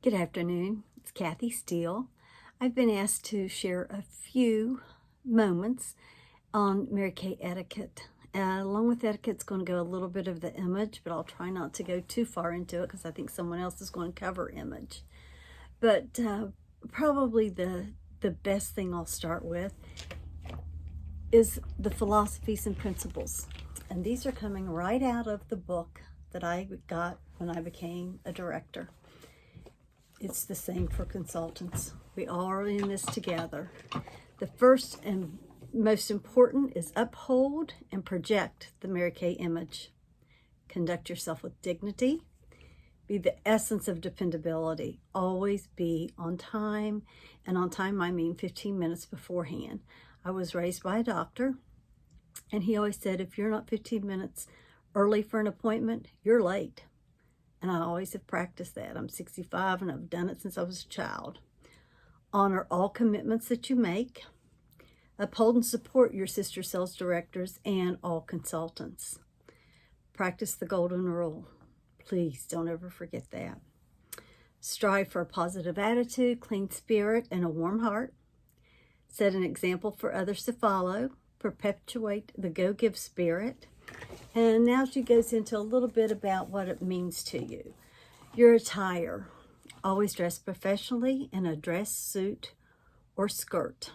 Good afternoon. It's Kathy Steele. I've been asked to share a few moments on Mary Kay etiquette. Along with etiquette, it's going to go a little bit of the image, but I'll try not to go too far into it because I think someone else is going to cover image. But probably the best thing I'll start with is the philosophies and principles. And these are coming right out of the book that I got when I became a director. It's the same for consultants. We all are in this together. The first and most important is uphold and project the Mary Kay image. Conduct yourself with dignity. Be the essence of dependability. Always be on time. And on time, I mean 15 minutes beforehand. I was raised by a doctor, and he always said, if you're not 15 minutes early for an appointment, you're late. And I always have practiced that. I'm 65 and I've done it since I was a child. Honor all commitments that you make. Uphold and support your sister sales directors and all consultants. Practice the golden rule. Please don't ever forget that. Strive for a positive attitude, clean spirit, and a warm heart. Set an example for others to follow. Perpetuate the go-give spirit. And now she goes into a little bit about what it means to you. Your attire. Always dress professionally in a dress suit or skirt.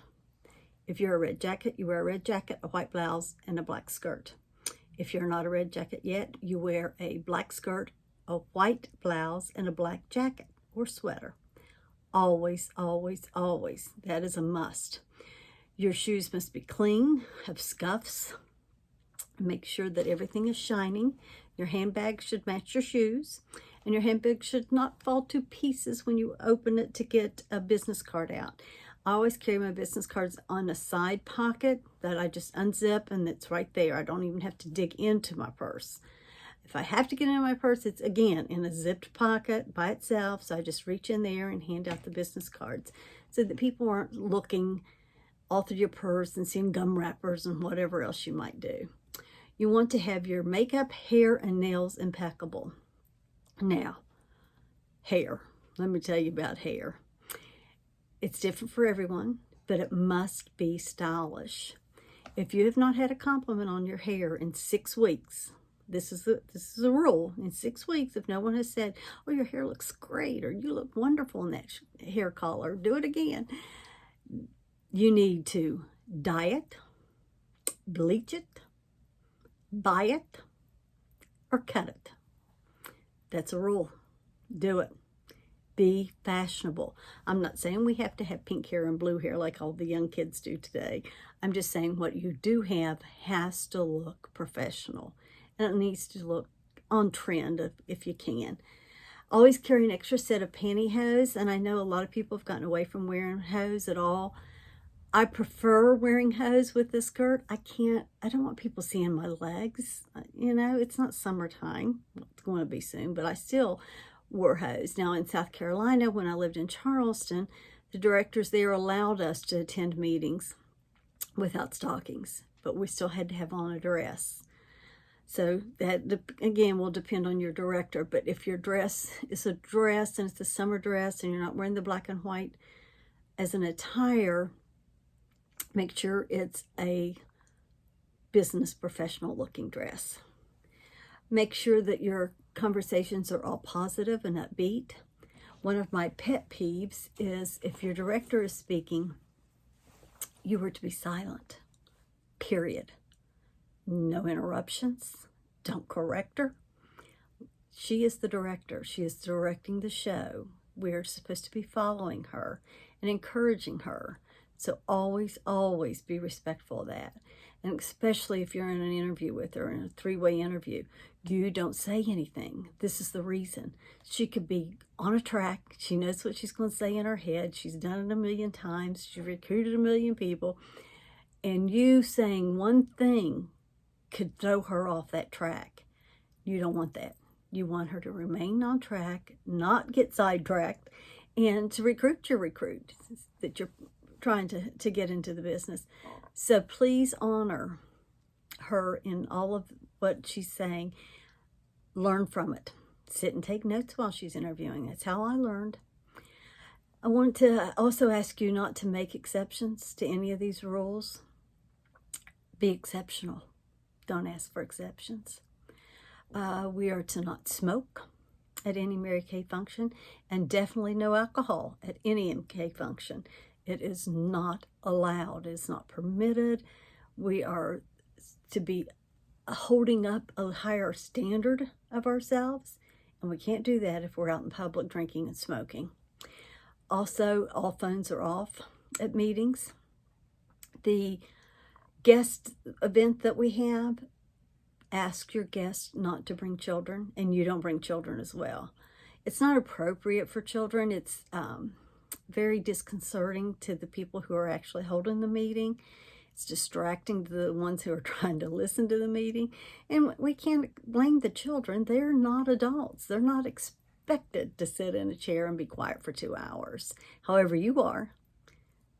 If you're a red jacket, you wear a red jacket, a white blouse, and a black skirt. If you're not a red jacket yet, you wear a black skirt, a white blouse, and a black jacket or sweater. Always, always, always. That is a must. Your shoes must be clean, have scuffs. Make sure that everything is shining. Your handbag should match your shoes. And your handbag should not fall to pieces when you open it to get a business card out. I always carry my business cards on a side pocket that I just unzip, and it's right there. I don't even have to dig into my purse. If I have to get into my purse, it's again in a zipped pocket by itself. So I just reach in there and hand out the business cards so that people aren't looking all through your purse and seeing gum wrappers and whatever else you might do. You want to have your makeup, hair, and nails impeccable. Now, hair. Let me tell you about hair. It's different for everyone, but it must be stylish. If you have not had a compliment on your hair in 6 weeks, this is a rule. In 6 weeks, if no one has said, oh, your hair looks great, or you look wonderful in that hair color, do it again. You need to dye it, bleach it, buy it, or cut it. That's a rule. Do it. Be fashionable. I'm not saying we have to have pink hair and blue hair like all the young kids do today. I'm just saying what you do have has to look professional. And it needs to look on trend if you can. Always carry an extra set of pantyhose. And I know a lot of people have gotten away from wearing hose at all. I prefer wearing hose with the skirt. I don't want people seeing my legs. You know, it's not summertime. It's going to be soon, but I still wore hose. Now in South Carolina, when I lived in Charleston, the directors there allowed us to attend meetings without stockings, but we still had to have on a dress. So that, again, will depend on your director. But if your dress is a dress and it's a summer dress and you're not wearing the black and white as an attire, make sure it's a business professional looking dress. Make sure that your conversations are all positive and upbeat. One of my pet peeves is if your director is speaking, you were to be silent, period. No interruptions. Don't correct her. She is the director. She is directing the show. We're supposed to be following her and encouraging her. So always, always be respectful of that. And especially if you're in an interview with her, in a 3-way interview, you don't say anything. This is the reason. She could be on a track. She knows what she's going to say in her head. She's done it a million times. She's recruited a million people. And you saying one thing could throw her off that track. You don't want that. You want her to remain on track, not get sidetracked, and to recruit your recruit that you're trying to get into the business. So please honor her in all of what she's saying. Learn from it. Sit and take notes while she's interviewing. That's how I learned. I want to also ask you not to make exceptions to any of these rules. Be exceptional. Don't ask for exceptions. We are to not smoke at any Mary Kay function, and definitely no alcohol at any MK function. It is not allowed. It is not permitted. We are to be holding up a higher standard of ourselves, and we can't do that if we're out in public drinking and smoking. Also, all phones are off at meetings. The guest event that we have, ask your guests not to bring children, and you don't bring children as well. It's not appropriate for children. It's very disconcerting to the people who are actually holding the meeting. It's distracting to the ones who are trying to listen to the meeting. And we can't blame the children. They're not adults. They're not expected to sit in a chair and be quiet for 2 hours. However, you are.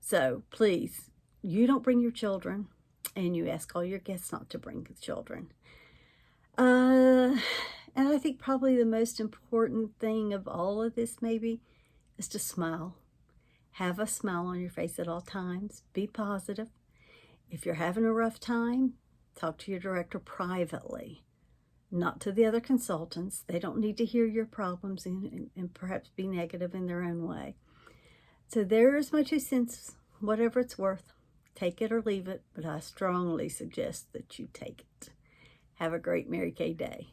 So please, you don't bring your children, and you ask all your guests not to bring children. And I think probably the most important thing of all of this maybe is to smile. Have a smile on your face at all times. Be positive. If you're having a rough time, talk to your director privately, not to the other consultants. They don't need to hear your problems and perhaps be negative in their own way. So there's my 2 cents, whatever it's worth. Take it or leave it, but I strongly suggest that you take it. Have a great Mary Kay day.